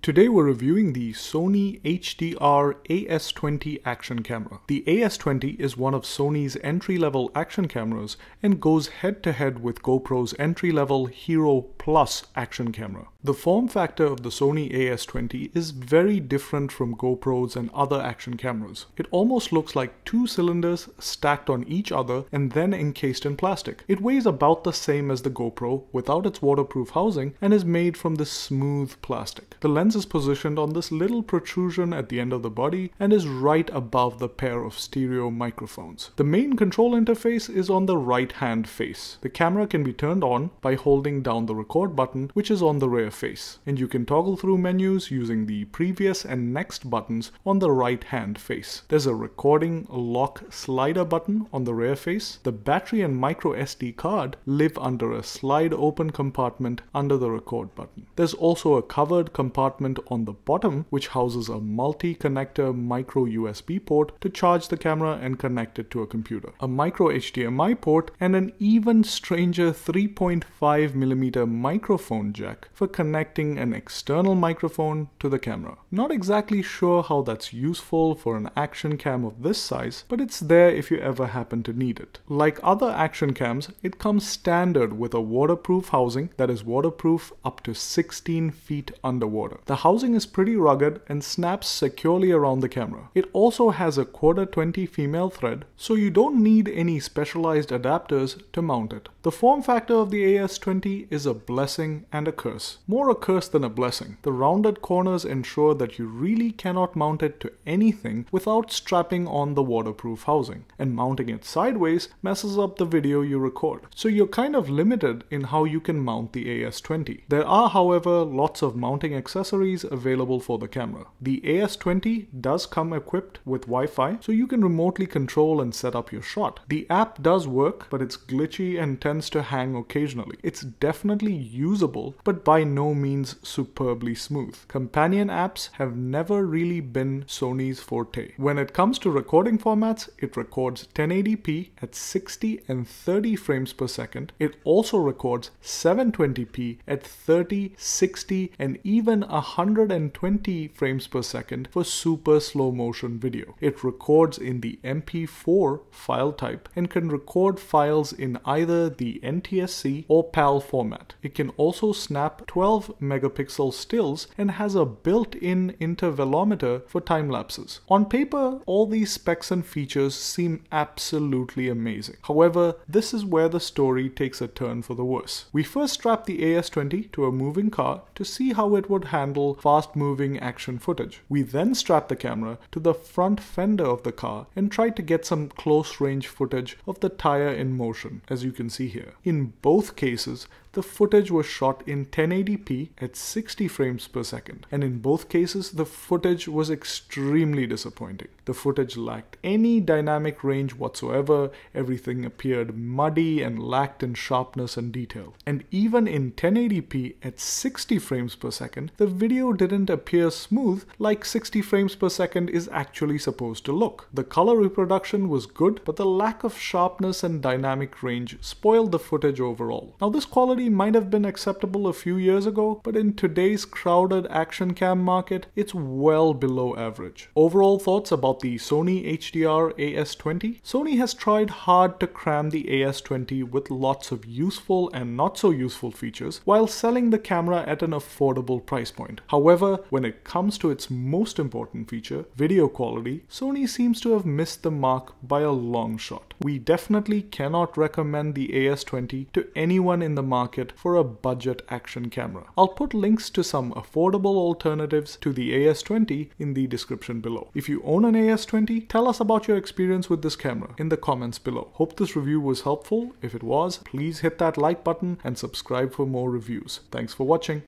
Today we're reviewing the Sony HDR AS20 action camera. The AS20 is one of Sony's entry-level action cameras and goes head-to-head with GoPro's entry-level Hero Plus action camera. The form factor of the Sony AS20 is very different from GoPros and other action cameras. It almost looks like two cylinders stacked on each other and then encased in plastic. It weighs about the same as the GoPro without its waterproof housing and is made from this smooth plastic. The lens is positioned on this little protrusion at the end of the body and is right above the pair of stereo microphones. The main control interface is on the right hand face. The camera can be turned on by holding down the record button, which is on the rear face, and you can toggle through menus using the previous and next buttons on the right hand face. There's a recording lock slider button on the rear face. The battery and micro SD card live under a slide open compartment under the record button. There's also a covered compartment on the bottom which houses a multi-connector micro USB port to charge the camera and connect it to a computer, a micro HDMI port, and an even stranger 3.5mm microphone jack for connecting an external microphone to the camera. Not exactly sure how that's useful for an action cam of this size, but it's there if you ever happen to need it. Like other action cams, it comes standard with a waterproof housing that is waterproof up to 16 feet underwater. The housing is pretty rugged and snaps securely around the camera. It also has a 1/4-20 female thread, so you don't need any specialized adapters to mount it. The form factor of the AS20 is a blessing and a curse. More a curse than a blessing. The rounded corners ensure that you really cannot mount it to anything without strapping on the waterproof housing, and mounting it sideways messes up the video you record. So you're kind of limited in how you can mount the AS20. There are, however, lots of mounting accessories available for the camera. The AS20 does come equipped with Wi-Fi, so you can remotely control and set up your shot. The app does work, but it's glitchy and tends to hang occasionally. It's definitely usable, but by no means superbly smooth. Companion apps have never really been Sony's forte. When it comes to recording formats, it records 1080p at 60 and 30 frames per second. It also records 720p at 30, 60, and even 120 frames per second for super slow motion video. It records in the MP4 file type and can record files in either the NTSC or PAL format. It can also snap 12 megapixel stills and has a built-in intervalometer for time lapses. On paper, all these specs and features seem absolutely amazing. However, this is where the story takes a turn for the worse. We first strapped the AS20 to a moving car to see how it would handle fast-moving action footage. We then strapped the camera to the front fender of the car and tried to get some close-range footage of the tire in motion, as you can see here. In both cases, the footage was shot in 1080p at 60 frames per second, and in both cases the footage was extremely disappointing. The footage lacked any dynamic range whatsoever, everything appeared muddy and lacked in sharpness and detail. And even in 1080p at 60 frames per second, the video didn't appear smooth like 60 frames per second is actually supposed to look. The color reproduction was good, but the lack of sharpness and dynamic range spoiled the footage overall. Now this quality might have been acceptable a few years ago, but in today's crowded action cam market, it's well below average. Overall thoughts about the Sony HDR AS20? Sony has tried hard to cram the AS20 with lots of useful and not so useful features while selling the camera at an affordable price point. However, when it comes to its most important feature, video quality, Sony seems to have missed the mark by a long shot. We definitely cannot recommend the AS20 to anyone in the market for a budget action camera. I'll put links to some affordable alternatives to the AS20 in the description below. If you own an AS20, tell us about your experience with this camera in the comments below. Hope this review was helpful. If it was, please hit that like button and subscribe for more reviews. Thanks for watching.